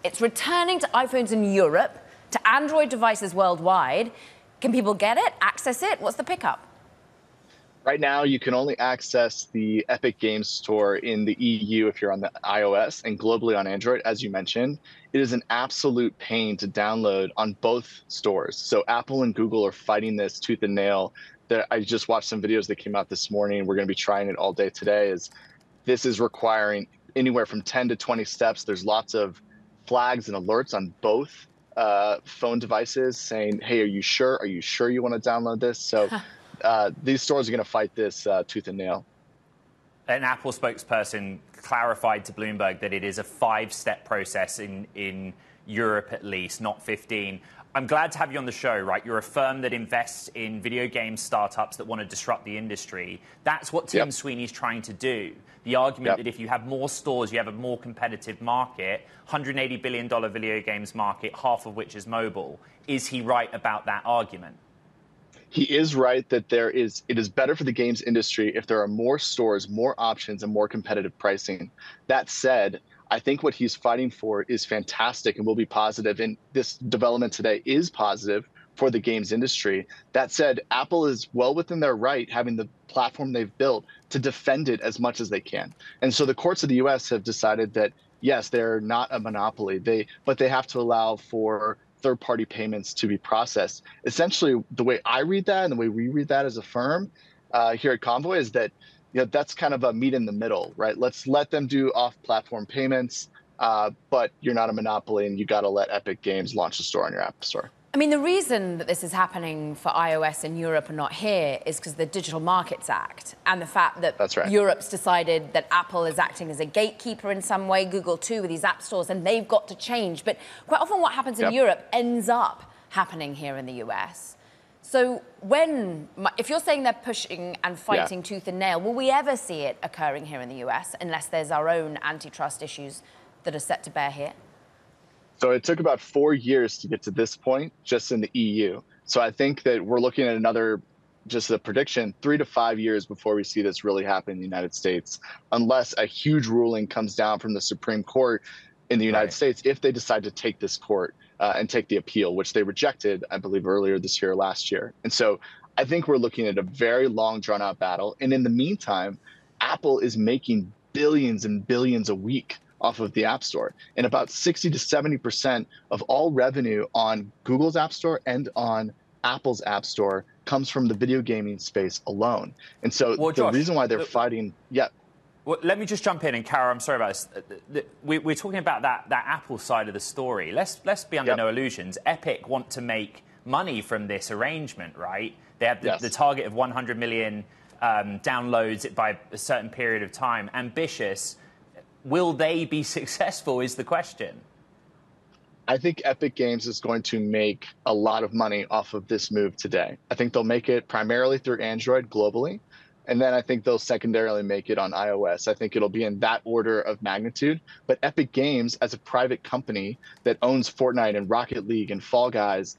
It's returning to iPhones in Europe, to Android devices worldwide. Can people get it, access it? What's the pickup? Right now, you can only access the Epic Games Store in the EU if you're on the iOS, and globally on Android, as you mentioned. It is an absolute pain to download on both stores. So Apple and Google are fighting this tooth and nail. I just watched some videos that came out this morning. We're going to be trying it all day today. This is requiring anywhere from 10 to 20 steps. There's lots of flags and alerts on both phone devices saying, hey, are you sure? Are you sure you want to download this? So these stores are going to fight this tooth and nail. An Apple spokesperson clarified to Bloomberg that it is a 5-step process in Europe at least, not 15. I'm glad to have you on the show, right? You're a firm that invests in video game startups that want to disrupt the industry. That's what Tim Sweeney's trying to do. The argument that if you have more stores, you have a more competitive market, $180 billion video games market, half of which is mobile. Is he right about that argument? He is right that it is better for the games industry if there are more stores, more options, and more competitive pricing. That said, I think what he's fighting for is fantastic and will be positive. And this development today is positive for the games industry. That said, Apple is well within their right, having the platform they've built, to defend it as much as they can. And so the courts of the U.S. have decided that, yes, they're not a monopoly, but they have to allow for third-party payments to be processed. Essentially, the way I read that and the way we read that as a firm here at Konvoy is that that's kind of a meet in the middle, right? Let's let them do off-platform payments, but you're not a monopoly, and you got to let Epic Games launch a store on your app store. I mean, the reason that this is happening for iOS in Europe and not here is because of the Digital Markets Act and the fact that Europe's decided that Apple is acting as a gatekeeper in some way, Google too, with these app stores, and they've got to change. But quite often what happens in Europe ends up happening here in the US. So if you're saying they're pushing and fighting tooth and nail, will we ever see it occurring here in the US unless there's our own antitrust issues that are set to bear here? So it took about 4 years to get to this point just in the EU. So I think that we're looking at another, just a prediction, 3 to 5 years before we see this really happen in the United States, unless a huge ruling comes down from the Supreme Court in the United States if they decide to take this court and take the appeal, which they rejected, I believe, earlier this year or last year. And so I think we're looking at a very long, drawn-out battle. And in the meantime, Apple is making billions and billions a week off of the App Store. And about 60 to 70% of all revenue on Google's App Store and on Apple's App Store comes from the video gaming space alone. And so the reason why they're fighting, Well, let me just jump in, and Kara, I'm sorry about this. We're talking about that Apple side of the story. Let's be under no illusions. Epic want to make money from this arrangement, right? They have the target of 100 million downloads by a certain period of time. Ambitious. Will they be successful is the question. I think Epic Games is going to make a lot of money off of this move today. I think they'll make it primarily through Android globally. And then I think they'll secondarily make it on iOS. I think it'll be in that order of magnitude. But Epic Games, as a private company that owns Fortnite and Rocket League and Fall Guys,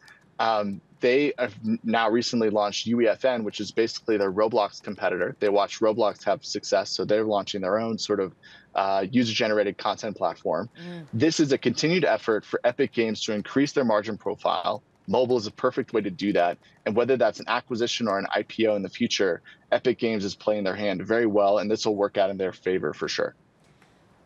they have now recently launched UEFN, which is basically their Roblox competitor. They watched Roblox have success, so they're launching their own sort of user-generated content platform. This is a continued effort for Epic Games to increase their margin profile. Mobile is a perfect way to do that. And whether that's an acquisition or an IPO in the future, Epic Games is playing their hand very well, and this will work out in their favor for sure.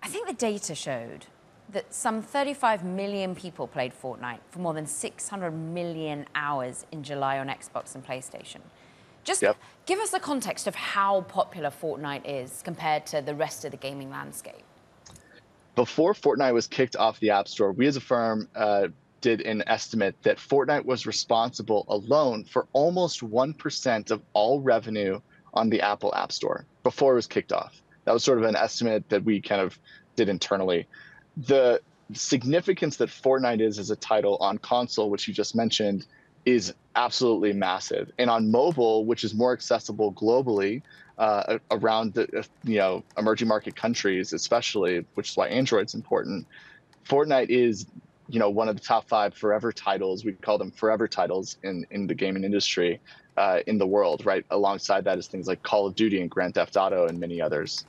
I think the data showed that some 35 million people played Fortnite for more than 600 million hours in July on Xbox and PlayStation. Just give us the context of how popular Fortnite is compared to the rest of the gaming landscape. Before Fortnite was kicked off the App Store, we as a firm did an estimate that Fortnite was responsible alone for almost 1% of all revenue on the Apple App Store before it was kicked off. That was sort of an estimate that we kind of did internally. The significance that Fortnite is as a title on console, which you just mentioned, is absolutely massive. And on mobile, which is more accessible globally around the emerging market countries, especially, which is why Android's important, Fortnite is one of the top 5 forever titles. We call them forever titles in the gaming industry in the world, right? Alongside that is things like Call of Duty and Grand Theft Auto and many others.